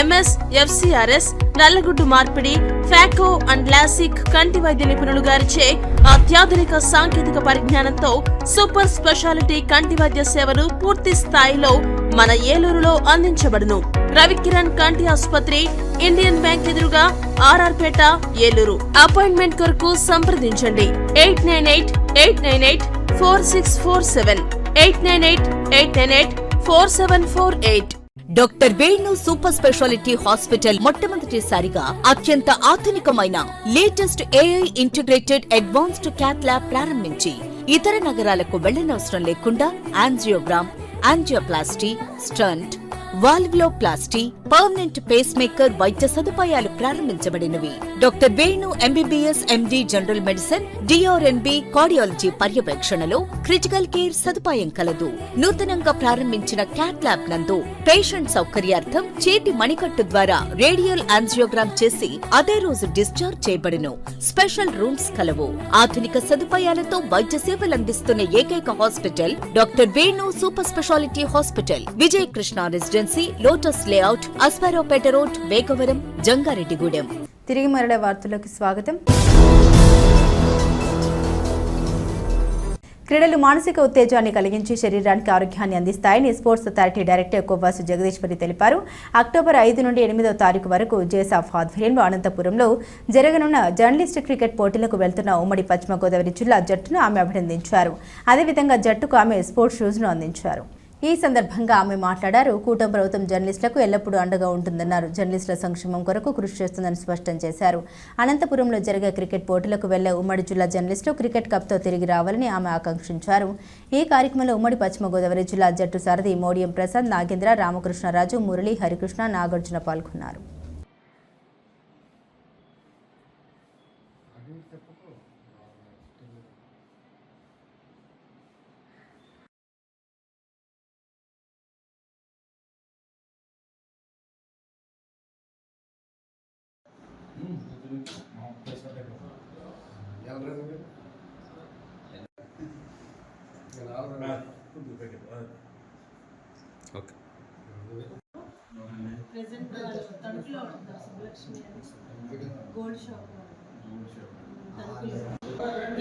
MS, FCRS, నల్లగుడ్డు మార్పిడి, ఫాకో అండ్ లాసిక్ కంటి వైద్య నిపుణులు గారిచే అత్యాధునిక సాంకేతిక పరిజ్ఞానంతో సూపర్ స్పెషాలిటీ కంటి వైద్య సేవలు పూర్తి స్థాయిలో మన ఏలూరులో అందించబడును. రవికిరణ్ కంటి ఆసుపత్రి, ఇండియన్ బ్యాంక్ ఎదురుగా, ఆర్ఆర్ పేట, ఏలూరు. అపాయింట్మెంట్ కొరకు సంప్రదించండి 898-898-4647, 898-898-4748. Doctor Venu super speciality hospital మొట్టమొదటిసారిగా అత్యంత ఆధునికమైన latest AI integrated advanced cath lab ప్రారంభించి ఇతర నగరాలకు వెళ్లనవసరం లేకుండా angiogram, angioplasty, stent, valvuloplasty, permanent pacemaker వైద్య సదుపాయాలు ప్రారంభించబడినవి. Doctor Venu MBBS MD general medicine, DRNB cardiology పర్యవేక్షణలో క్రిటికల్ కేర్ సదుపాయం కలదు. నూతనంగా ప్రారంభించిన క్యాట్ ల్యాబ్ నందు పేషెంట్ సౌకర్యార్థం చేతి మణికట్టు ద్వారా రేడియల్ యాంజియోగ్రామ్ చేసి అదే రోజు డిశ్చార్జ్ చేయబడును. స్పెషల్ రూమ్స్ కలవు. ఆధునిక సదుపాయాలతో వైద్య సేవలందిస్తున్న ఏకైక hospital doctor Venu super speciality hospital, Vijaya Krishna residency, lotus layout, Asparopeta road, Vegavaram, Jangareddygudem. తిరిగి మరల వార్తల్లోకి స్వాగతం. క్రీడలు మానసిక ఉత్తేజాన్ని కలిగించి శరీరానికి ఆరోగ్యాన్ని అందిస్తాయని sports authority director Kovvasu Jagadeeswari తెలిపారు. అక్టోబర్ 5 నుండి 8వ తారీఖు వరకు జేసాఫ్ ఆధ్వర్యంలో అనంతపురంలో జరగనున్న జర్నలిస్ట్ క్రికెట్ పోటీలకు వెళ్తున్న ఉమ్మడి పశ్చిమ గోదావరి జిల్లా జట్టును ఆమె అభినందించారు. అదేవిధంగా జట్టుకు ఆమె స్పోర్ట్స్ షూస్ను అందించారు. ఈ సందర్భంగా ఆమె మాట్లాడారు. కూటమి ప్రభుత్వం జర్నలిస్టులకు ఎల్లప్పుడూ అండగా ఉంటుందన్నారు. జర్నలిస్టుల సంక్షేమం కొరకు కృషి చేస్తుందని స్పష్టం చేశారు. అనంతపురంలో జరిగే క్రికెట్ పోటీలకు వెళ్లే ఉమ్మడి జిల్లా జర్నలిస్టులు క్రికెట్ కప్తో తిరిగి రావాలని ఆమె ఆకాంక్షించారు. ఈ కార్యక్రమంలో ఉమ్మడి పశ్చిమ గోదావరి జిల్లా జట్టు సారథి మోడియం ప్రసాద్, నాగేంద్ర, రామకృష్ణరాజు, మురళి, హరికృష్ణ, నాగార్జున పాల్గొన్నారు.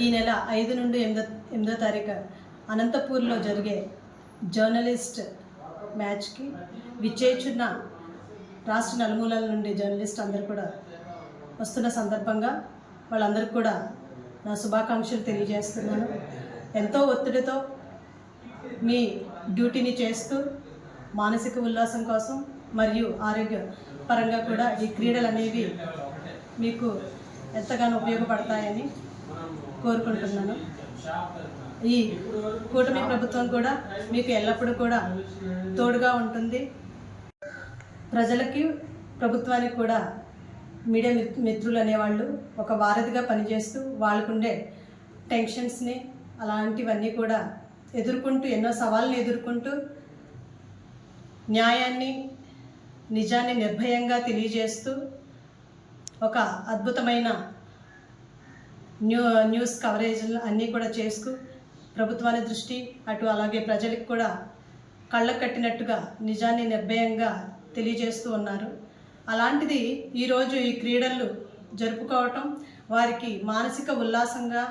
ఈ నెల 5 నుండి 8వ తారీఖు అనంతపూర్లో జరిగే జర్నలిస్ట్ మ్యాచ్కి విచ్చేచున్న రాష్ట్ర నలుమూలల నుండి జర్నలిస్ట్ అందరూ కూడా వస్తున్న సందర్భంగా వాళ్ళందరికీ కూడా నా శుభాకాంక్షలు తెలియజేస్తున్నాను. ఎంతో ఒత్తిడితో మీ డ్యూటీని చేస్తూ మానసిక ఉల్లాసం కోసం మరియు ఆరోగ్య పరంగా కూడా ఈ క్రీడలు అనేవి మీకు ఎంతగానో ఉపయోగపడతాయని కోరుకుంటున్నాను. ఈ కూటమి ప్రభుత్వం కూడా మీకు ఎల్లప్పుడూ కూడా తోడుగా ఉంటుంది. ప్రజలకి ప్రభుత్వానికి కూడా మీడియా మిత్రులు అనేవాళ్ళు ఒక వారధిగా పనిచేస్తూ వాళ్ళకుండే టెన్షన్స్ని అలాంటివన్నీ కూడా ఎదుర్కొంటూ ఎన్నో సవాళ్ళని ఎదుర్కొంటూ న్యాయాన్ని నిజాన్ని నిర్భయంగా తెలియజేస్తూ ఒక అద్భుతమైన న్యూస్ కవరేజ్ అన్నీ కూడా చేస్తూ ప్రభుత్వాన్ని దృష్టి అటు అలాగే ప్రజలకు కూడా కళ్ళకు కట్టినట్టుగా నిజాన్ని నిర్భయంగా తెలియజేస్తూ ఉన్నారు. అలాంటిది ఈరోజు ఈ క్రీడలు జరుపుకోవటం వారికి మానసిక ఉల్లాసంగా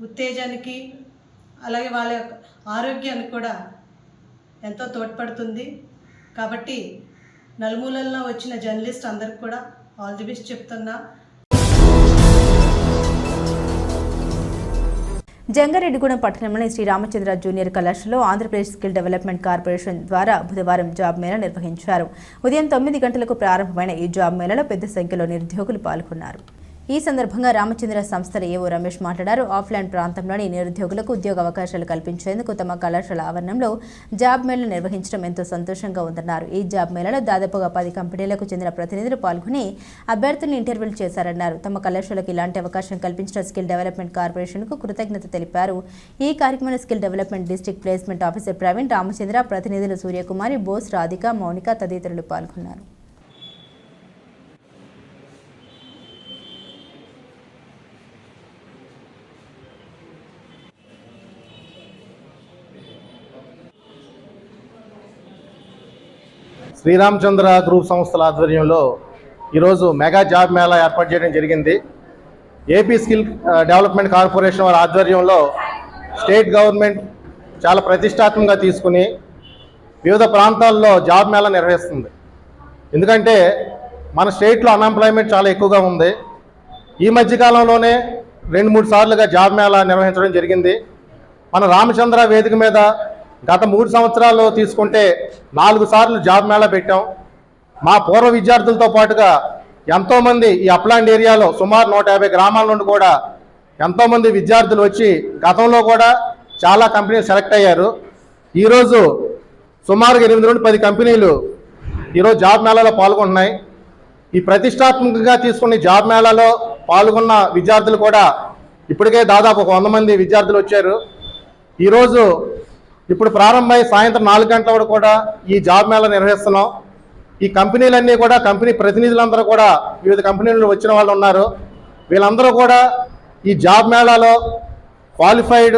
ఉత్తేజానికి అలాగే వాళ్ళ యొక్క ఆరోగ్యానికి కూడా ఎంతో తోడ్పడుతుంది. కాబట్టి నలుమూలల్లో వచ్చిన జర్నలిస్ట్ అందరికి కూడా ఆల్ ది బెస్ట్ చెప్తున్నా. జంగారెడ్డిగూడెం పట్టణంలోని శ్రీ రామచంద్ర జూనియర్ కళాశాలలో ఆంధ్రప్రదేశ్ స్కిల్ డెవలప్మెంట్ కార్పొరేషన్ ద్వారా బుధవారం జాబ్ మేళా నిర్వహించారు. ఉదయం 9 గంటలకు ప్రారంభమైన ఈ జాబ్ మేళాలో పెద్ద సంఖ్యలో నిరుద్యోగులు పాల్గొన్నారు. ఈ సందర్భంగా రామచంద్ర సంస్థల ఏవో రమేష్ మాట్లాడారు. ఆఫ్లైన్ ప్రాంతంలోని నిరుద్యోగులకు ఉద్యోగ అవకాశాలు కల్పించేందుకు తమ కళాశాల ఆవరణంలో జాబ్ మేళా నిర్వహించడం ఎంతో సంతోషంగా ఉందన్నారు. ఈ జాబ్ మేళాలో దాదాపుగా 10 కంపెనీలకు చెందిన ప్రతినిధులు పాల్గొని అభ్యర్థులను ఇంటర్వ్యూలు చేశారన్నారు. తమ కళాశాలకు ఇలాంటి అవకాశం కల్పించిన స్కిల్ డెవలప్మెంట్ కార్పొరేషన్కు కృతజ్ఞత తెలిపారు. ఈ కార్యక్రమంలో skill development district placement officer Praveen, Ramachandra, ప్రతినిధులు సూర్యకుమారి, బోస్, రాధిక, మౌనిక తదితరులు పాల్గొన్నారు. శ్రీరామచంద్ర గ్రూప్ సంస్థల ఆధ్వర్యంలో ఈరోజు మెగా జాబ్ మేళా ఏర్పాటు చేయడం జరిగింది. ఏపీ స్కిల్ డెవలప్మెంట్ కార్పొరేషన్ వారి ఆధ్వర్యంలో స్టేట్ గవర్నమెంట్ చాలా ప్రతిష్టాత్మకంగా తీసుకుని వివిధ ప్రాంతాల్లో జాబ్ మేళా నిర్వహిస్తుంది. ఎందుకంటే మన స్టేట్లో అన్ఎంప్లాయ్మెంట్ చాలా ఎక్కువగా ఉంది. ఈ మధ్యకాలంలోనే 2-3 సార్లుగా జాబ్ మేళా నిర్వహించడం జరిగింది. మన రామచంద్ర వేదిక మీద గత 3 సంవత్సరాలు తీసుకుంటే 4 సార్లు జాబ్ మేళా పెట్టాం. మా పూర్వ విద్యార్థులతో పాటుగా ఎంతోమంది ఈ అప్లాండ్ ఏరియాలో సుమారు 150 గ్రామాల నుండి కూడా ఎంతోమంది విద్యార్థులు వచ్చి గతంలో కూడా చాలా కంపెనీలు సెలెక్ట్ అయ్యారు. ఈరోజు సుమారుగా 8 నుండి 10 కంపెనీలు ఈరోజు జాబ్ మేళాలో పాల్గొంటున్నాయి. ఈ ప్రతిష్టాత్మకంగా తీసుకున్న జాబ్ మేళాలో పాల్గొన్న విద్యార్థులు కూడా ఇప్పటికే దాదాపు 100 మంది విద్యార్థులు వచ్చారు. ఈరోజు ఇప్పుడు ప్రారంభమై సాయంత్రం 4 గంటల వరకు కూడా ఈ జాబ్ మేళా నిర్వహిస్తున్నాం. ఈ కంపెనీలన్నీ కూడా కంపెనీ ప్రతినిధులందరూ కూడా వివిధ కంపెనీల నుండి వచ్చిన వాళ్ళు ఉన్నారు. వీళ్ళందరూ కూడా ఈ జాబ్ మేళాలో క్వాలిఫైడ్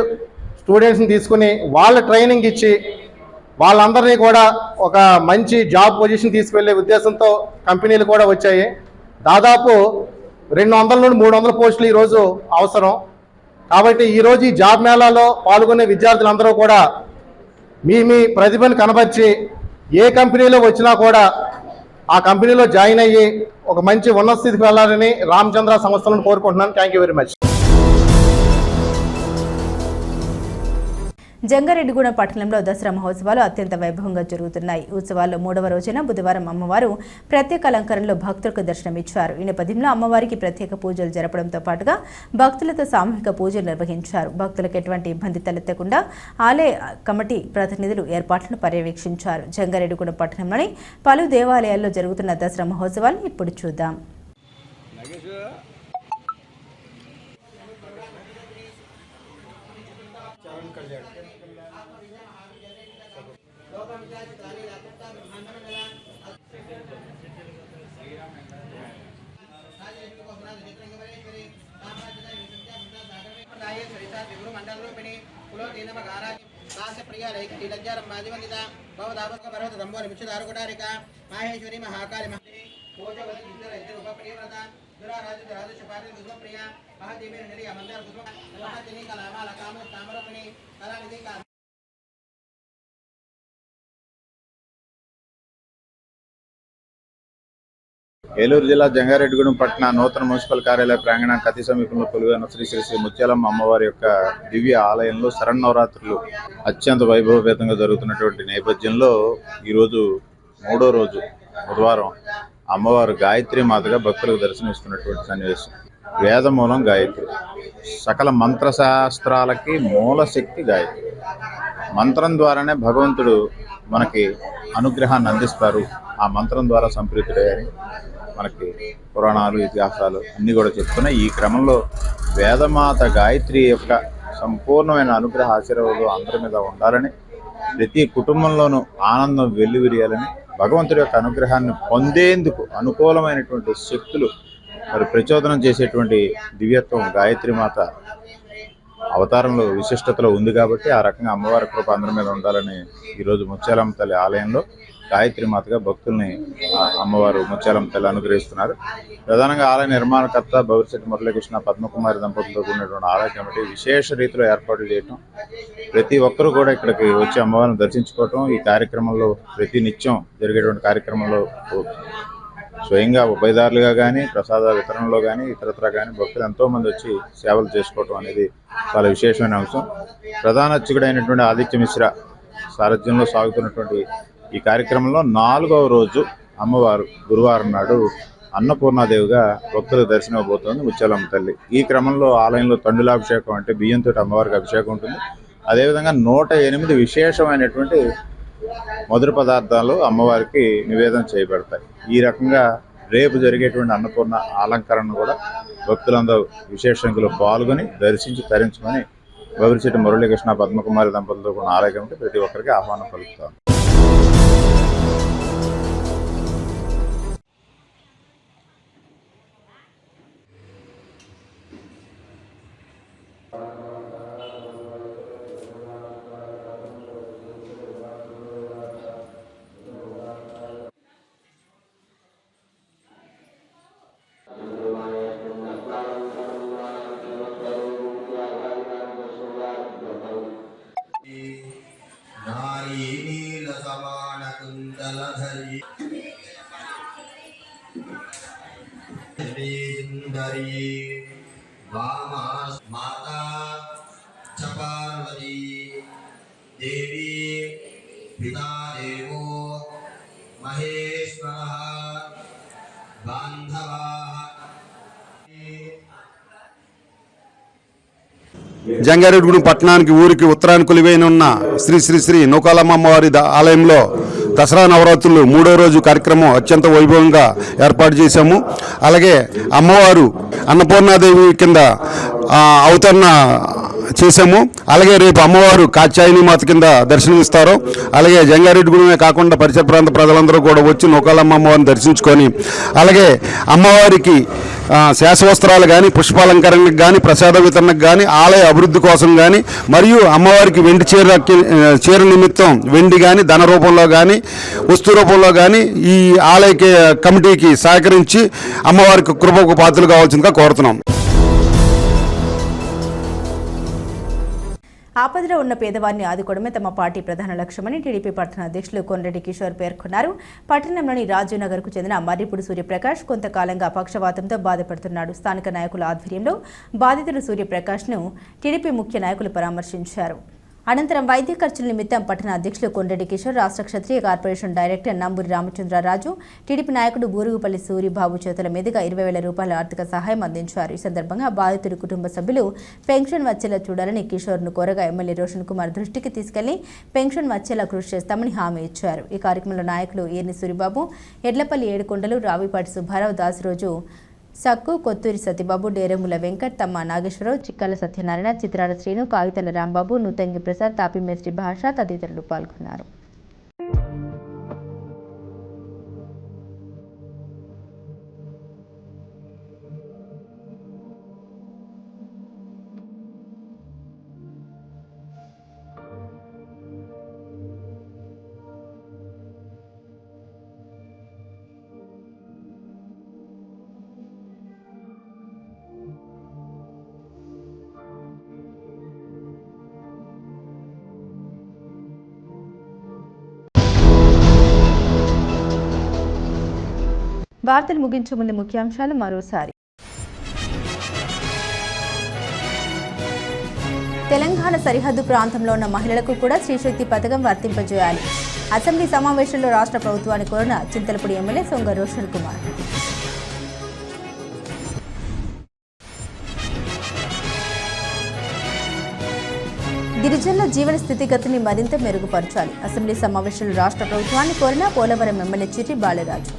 స్టూడెంట్స్ని తీసుకుని వాళ్ళ ట్రైనింగ్ ఇచ్చి వాళ్ళందరినీ కూడా ఒక మంచి జాబ్ పొజిషన్ తీసుకువెళ్ళే ఉద్దేశంతో కంపెనీలు కూడా వచ్చాయి. దాదాపు 200 నుండి 300 పోస్టులు ఈరోజు అవసరం. కాబట్టి ఈరోజు ఈ జాబ్ మేళాలో పాల్గొనే విద్యార్థులందరూ కూడా మీ ప్రతిభను కనబర్చి ఏ కంపెనీలో వచ్చినా కూడా ఆ కంపెనీలో జాయిన్ అయ్యి ఒక మంచి ఉన్నత స్థితికి వెళ్ళాలని రామచంద్ర సంస్థలను కోరుకుంటున్నాను. Thank you very much. Jangareddygudem పట్టణంలో దసరా మహోత్సవాలు అత్యంత వైభవంగా జరుగుతున్నాయి. ఉత్సవాల్లో 3వ రోజున బుధవారం అమ్మవారు ప్రత్యేక అలంకరణలో భక్తులకు దర్శనమిచ్చారు. ఈ నేపథ్యంలో అమ్మవారికి ప్రత్యేక పూజలు జరపడంతో పాటుగా భక్తులతో సామూహిక పూజలు నిర్వహించారు. భక్తులకు ఎటువంటి ఇబ్బంది తలెత్తకుండా ఆలయ కమిటీ ప్రతినిధులు ఏర్పాట్లను పర్యవేక్షించారు. జంగారెడ్డిగూడెం పట్టణంలోని పలు దేవాలయాల్లో జరుగుతున్న దసరా మహోత్సవాలను ఇప్పుడు చూద్దాం. माहेश्वरी महाकाली ఏలూరు జిల్లా జంగారెడ్డిగూడెం పట్టణ నూతన మున్సిపల్ కార్యాలయ ప్రాంగణానికి అతి సమీపంలో కొలువైన శ్రీ శ్రీ శ్రీ ముత్యాలమ్మ అమ్మవారి యొక్క దివ్య ఆలయంలో శరన్నవరాత్రులు అత్యంత వైభవపేతంగా జరుగుతున్నటువంటి నేపథ్యంలో ఈరోజు 3వ రోజు బుధవారం అమ్మవారు గాయత్రి మాతగా భక్తులకు దర్శనమిస్తున్నటువంటి సన్నివేశం. వేదమూలం గాయత్రి, సకల మంత్రశాస్త్రాలకి మూల శక్తి గాయత్రి. మంత్రం ద్వారానే భగవంతుడు మనకి అనుగ్రహాన్ని అందిస్తారు. ఆ మంత్రం ద్వారా సంప్రీతుడయ్యారు మనకి పురాణాలు, ఇతిహాసాలు అన్నీ కూడా చెప్తున్నాయి. ఈ క్రమంలో వేదమాత గాయత్రి యొక్క సంపూర్ణమైన అనుగ్రహ ఆశీర్వాదాలు అందరి మీద ఉండాలని, ప్రతి కుటుంబంలోనూ ఆనందం వెల్లివిరియాలని, భగవంతుడి యొక్క అనుగ్రహాన్ని పొందేందుకు అనుకూలమైనటువంటి శక్తులు మరి ప్రచోదనం చేసేటువంటి దివ్యత్వం గాయత్రి మాత అవతారంలో విశిష్టతలో ఉంది. కాబట్టి ఆ రకంగా అమ్మవారి కృప అందరి మీద ఉండాలని ఈరోజు ముత్యాలమ్మ తల్లి ఆలయంలో గాయత్రి మాతగా భక్తుల్ని అమ్మవారు ముత్యాలమ్మ తల్లి అనుగ్రహిస్తున్నారు. ప్రధానంగా ఆలయ నిర్మాణకర్త బౌరిశెట్టి మురళీకృష్ణ పద్మకుమారి దంపతులతో కూడినటువంటి ఆలయ కమిటీ విశేష రీతిలో ఏర్పాట్లు చేయటం, ప్రతి ఒక్కరూ కూడా ఇక్కడికి వచ్చి అమ్మవారిని దర్శించుకోవటం, ఈ కార్యక్రమంలో ప్రతి నిత్యం జరిగేటువంటి కార్యక్రమంలో స్వయంగా ఉభయదారులుగా కానీ, ప్రసాద వితరణలో కానీ, ఇతరత్ర కానీ భక్తులు ఎంతోమంది వచ్చి సేవలు చేసుకోవటం అనేది చాలా విశేషమైన అంశం. ప్రధాన అర్చకుడైనటువంటి ఆదిత్య మిశ్రా సారథ్యంలో సాగుతున్నటువంటి ఈ కార్యక్రమంలో 4వ రోజు అమ్మవారు గురువారం నాడు అన్నపూర్ణాదేవిగా భక్తులకు దర్శనం అవబోతోంది ముత్యాలమ్మ తల్లి. ఈ క్రమంలో ఆలయంలో తండులాభిషేకం అంటే బియ్యంతో అమ్మవారికి అభిషేకం ఉంటుంది. అదేవిధంగా 108 విశేషమైనటువంటి మధుర పదార్థాలు అమ్మవారికి నివేదన చేయబడతాయి. ఈ రకంగా రేపు జరిగేటువంటి అన్నపూర్ణ అలంకరణ కూడా భక్తులందరూ విశేష సంఖ్యలో పాల్గొని దర్శించి తరించుకొని బౌరిశెట్టి మురళీకృష్ణ పద్మకుమారి దంపతులతో కూడా ఆలయ కమిటీ ప్రతి ఒక్కరికి ఆహ్వానం పలుకుతాం. माता चपार्वती देवी पिता देवो महेश्वरः बान्धवाः జంగారెడ్డిగూడెం పట్టణానికి ఊరికి ఉత్తరానికి కొలువైన ఉన్న శ్రీ శ్రీ శ్రీ నూకాలమ్మ అమ్మవారి ఆలయంలో దసరా నవరాత్రులు 3వ రోజు కార్యక్రమం అత్యంత వైభవంగా ఏర్పాటు చేశాము. అలాగే అమ్మవారు అన్నపూర్ణాదేవి కింద అవతరణ చేశాము. అలాగే రేపు అమ్మవారు కాత్యాయని మాత కింద దర్శనమిస్తారు. అలాగే జంగారెడ్డిగూడెమే కాకుండా పరిసర ప్రాంత ప్రజలందరూ కూడా వచ్చి నూకాలమ్మ అమ్మవారిని దర్శించుకొని, అలాగే అమ్మవారికి శాసవస్త్రాలు కానీ, పుష్పాలంకరణకు కానీ, ప్రసాద వితరణకు కానీ, ఆలయ అభివృద్ధి కోసం కానీ, మరియు అమ్మవారికి వెండి చీర నిమిత్తం వెండి కానీ, ధన రూపంలో కానీ, వస్తు రూపంలో కానీ ఈ ఆలయ కమిటీకి సహకరించి అమ్మవారికి కృపకు పాత్రలు కావాల్సిందిగా కోరుతున్నాం. ఆపదలో ఉన్న పేదవారిని ఆదుకోవడమే తమ పార్టీ ప్రధాన లక్ష్యమని టీడీపీ పట్టణ అధ్యక్షులు కోనరెడ్డి కిషోర్ పేర్కొన్నారు. పట్టణంలోని రాజీవ్నగర్కు చెందిన మర్రిపూడి సూర్యప్రకాష్ కొంతకాలంగా పక్షవాతంతో బాధపడుతున్నాడు. స్థానిక నాయకుల ఆధ్వర్యంలో బాధితుడు సూర్యప్రకాష్ను టీడీపీ ముఖ్య నాయకులు పరామర్శించారు. అనంతరం వైద్య ఖర్చుల నిమిత్తం పట్టణ అధ్యక్షులు కొండరెడ్డి కిషోర్, రాష్ట్ర Kshatriya corporation director Namburi Ramachandraraju, TDP నాయకుడు బూరుగుపల్లి సూరిబాబు చేతుల మీదుగా 20,000 రూపాయల ఆర్థిక సహాయం అందించారు. ఈ సందర్భంగా బాధితుడి కుటుంబ సభ్యులు పెన్షన్ వచ్చేలా చూడాలని కిషోర్ను కోరగా ఎమ్మెల్యే రోషన్ కుమార్ దృష్టికి తీసుకెళ్లి పెన్షన్ వచ్చేలా కృషి చేస్తామని హామీ ఇచ్చారు. ఈ కార్యక్రమంలో నాయకులు ఏర్ని సూరిబాబు, ఎడ్లపల్లి ఏడుకొండలు, రావిపాటి సుబ్బారావు, దాసరోజు సక్కు, కొత్తూరి సతీబాబు, డేరెముల వెంకట్, తమ్మ నాగేశ్వరరావు, చిక్కల సత్యనారాయణ, చిత్రాల శ్రీను, కాగితల రాంబాబు, నూతంగి ప్రసాద్, తాపిమేస్త్రి భాష తదితరులు పాల్గొన్నారు. వార్తలు ముగించే ముందు ముఖ్యాంశాలు మరోసారి. తెలంగాణ సరిహద్దు ప్రాంతంలో ఉన్న మహిళలకు కూడా శ్రీశక్తి పథకం వర్తింపజేయాలి. అసెంబ్లీ సమావేశంలో రాష్ట్ర ప్రభుత్వాన్ని కోరిన చింతలపూడి ఎమ్మెల్యే సొంగ రోషన్ కుమార్. గిరిజనుల జీవన స్థితిగతిని మరింత మెరుగుపరచాలి. అసెంబ్లీ సమావేశంలో రాష్ట్ర ప్రభుత్వాన్ని కోరిన పోలవరం ఎమ్మెల్యే చిట్టి బాలరాజు.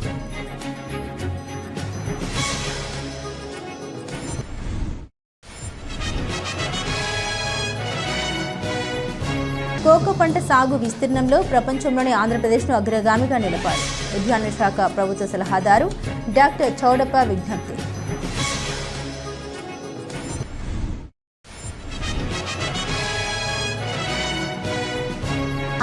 కోకో పంట సాగు విస్తీర్ణంలో ప్రపంచంలోని ఆంధ్రప్రదేశ్ను అగ్రగామిగా నిలపాలి. ఉద్యాన శాఖ ప్రభుత్వ సలహాదారు డాక్టర్ చౌడప్ప విజ్ఞప్తి.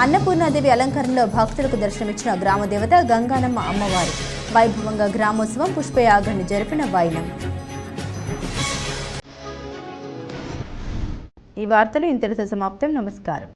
అన్నపూర్ణాదేవి అలంకరణలో భక్తులకు దర్శనమిచ్చిన గ్రామదేవత గంగానమ్మ అమ్మవారు. వైభవంగా గ్రామోత్సవం పుష్పయాగాన్ని జరిపిన వైనం. ఈ వార్తలు ఇంతటితో సమాప్తం. నమస్కారం.